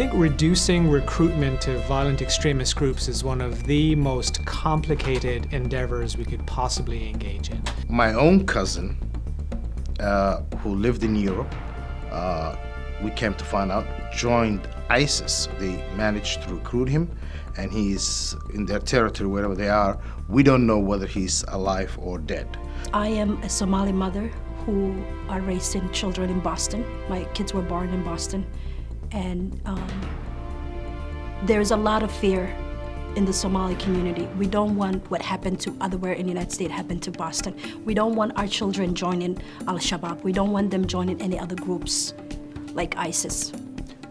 think reducing recruitment to violent extremist groups is one of the most complicated endeavors we could possibly engage in. My own cousin, who lived in Europe, we came to find out, joined ISIS. They managed to recruit him, and he's in their territory, wherever they are. We don't know whether he's alive or dead. I am a Somali mother who are raising children in Boston. My kids were born in Boston. And there's a lot of fear in the Somali community. We don't want what happened to elsewhere in the United States happen to Boston. We don't want our children joining Al-Shabaab. We don't want them joining any other groups like ISIS.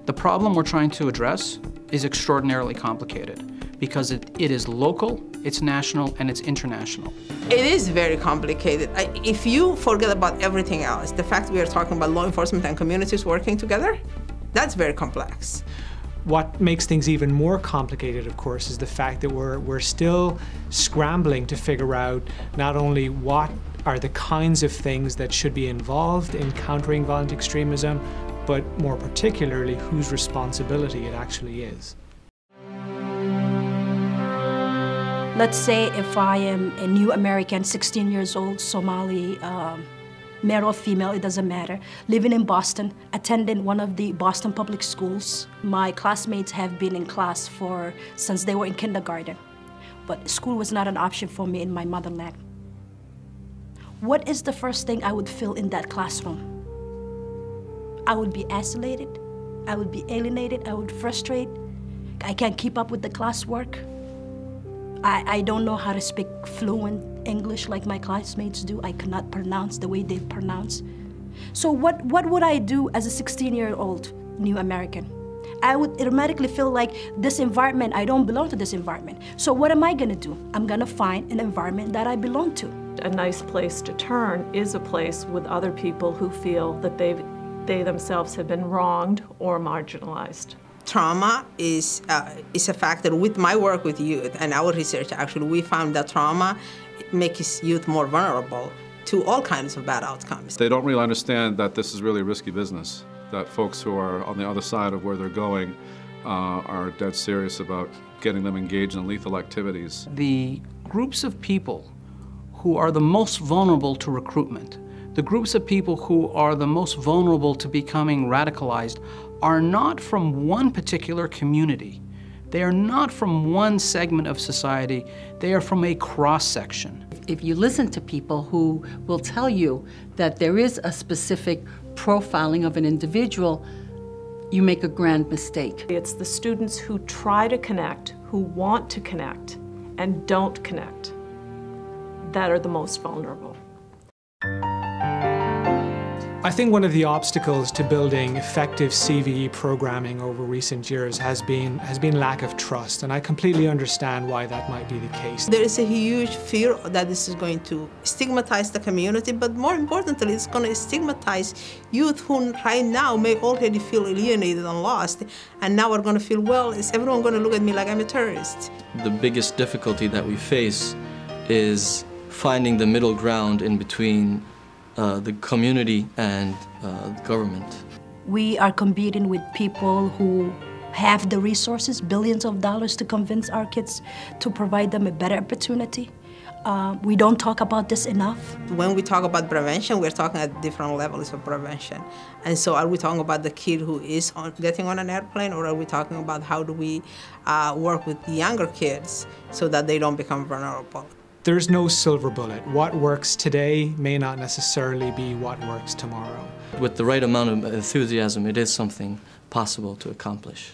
The problem we're trying to address is extraordinarily complicated because it is local, it's national, and it's international. It is very complicated. If you forget about everything else, the fact we are talking about law enforcement and communities working together, that's very complex. What makes things even more complicated, of course, is the fact that we're still scrambling to figure out not only what are the kinds of things that should be involved in countering violent extremism, but more particularly whose responsibility it actually is. Let's say if I am a new American, 16 years old, Somali, male or female, it doesn't matter, living in Boston, attending one of the Boston public schools. My classmates have been in class since they were in kindergarten, but school was not an option for me in my motherland. What is the first thing I would feel in that classroom? I would be isolated, I would be alienated, I would frustrate, I can't keep up with the classwork. I don't know how to speak fluent English like my classmates do. I cannot pronounce the way they pronounce. So what would I do as a 16-year-old new American? I would automatically feel like this environment, I don't belong to this environment. So what am I gonna do? I'm gonna find an environment that I belong to. A nice place to turn is a place with other people who feel that they themselves have been wronged or marginalized. Trauma is a factor. With my work with youth and our research, actually, we found that trauma makes youth more vulnerable to all kinds of bad outcomes. They don't really understand that this is really risky business, that folks who are on the other side of where they're going are dead serious about getting them engaged in lethal activities. The groups of people who are the most vulnerable to recruitment, the groups of people who are the most vulnerable to becoming radicalized are not from one particular community. They are not from one segment of society. They are from a cross-section. If you listen to people who will tell you that there is a specific profiling of an individual, you make a grand mistake. It's the students who try to connect, who want to connect, and don't connect, that are the most vulnerable. I think one of the obstacles to building effective CVE programming over recent years has been lack of trust, and I completely understand why that might be the case. There is a huge fear that this is going to stigmatize the community, but more importantly, it's going to stigmatize youth who right now may already feel alienated and lost, and now are going to feel, well, is everyone going to look at me like I'm a terrorist? The biggest difficulty that we face is finding the middle ground in between the community and the government. We are competing with people who have the resources, billions of dollars, to convince our kids to provide them a better opportunity. We don't talk about this enough. When we talk about prevention, we're talking at different levels of prevention. And so are we talking about the kid who is getting on an airplane, or are we talking about how do we work with the younger kids so that they don't become vulnerable? There's no silver bullet. What works today may not necessarily be what works tomorrow. With the right amount of enthusiasm, it is something possible to accomplish.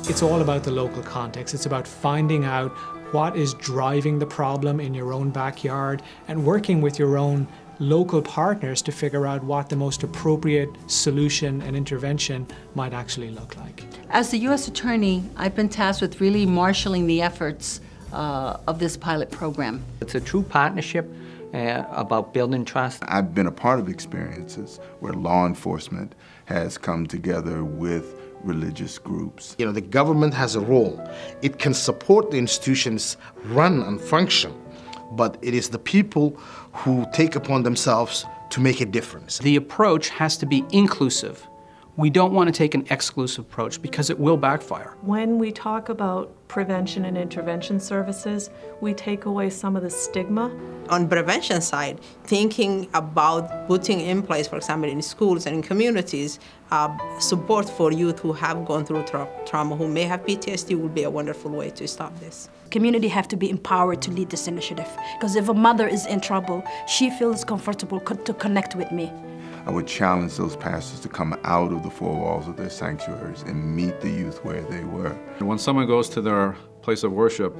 It's all about the local context. It's about finding out what is driving the problem in your own backyard and working with your own local partners to figure out what the most appropriate solution and intervention might actually look like. As the U.S. Attorney, I've been tasked with really marshaling the efforts of this pilot program. It's a true partnership about building trust. I've been a part of experiences where law enforcement has come together with religious groups. You know, the government has a role. It can support the institutions run and function, but it is the people who take upon themselves to make a difference. The approach has to be inclusive. We don't want to take an exclusive approach because it will backfire. When we talk about prevention and intervention services, we take away some of the stigma. On prevention side, thinking about putting in place, for example, in schools and in communities, support for youth who have gone through trauma, who may have PTSD, would be a wonderful way to stop this. Community have to be empowered to lead this initiative, because if a mother is in trouble, she feels comfortable to connect with me. I would challenge those pastors to come out of the four walls of their sanctuaries and meet the youth where they were. When someone goes to their place of worship,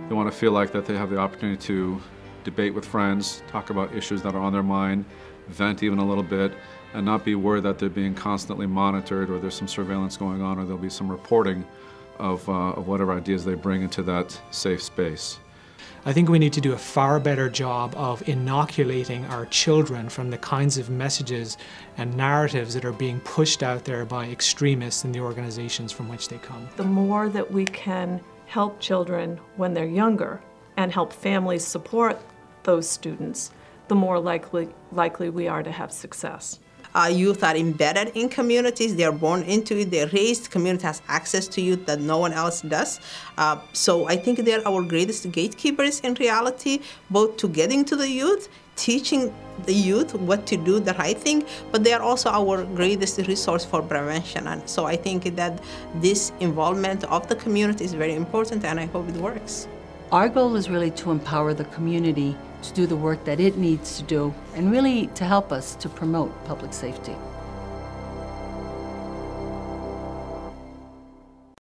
they want to feel like that they have the opportunity to debate with friends, talk about issues that are on their mind, vent even a little bit, and not be worried that they're being constantly monitored or there's some surveillance going on or there'll be some reporting of whatever ideas they bring into that safe space. I think we need to do a far better job of inoculating our children from the kinds of messages and narratives that are being pushed out there by extremists in the organizations from which they come. The more that we can help children when they're younger and help families support those students, the more likely we are to have success. Youth are embedded in communities, they're born into it, they're raised, community has access to youth that no one else does. So I think they're our greatest gatekeepers in reality, both to getting to the youth, teaching the youth what to do, the right thing, but they are also our greatest resource for prevention. And so I think that this involvement of the community is very important, and I hope it works. Our goal is really to empower the community to do the work that it needs to do and really to help us to promote public safety.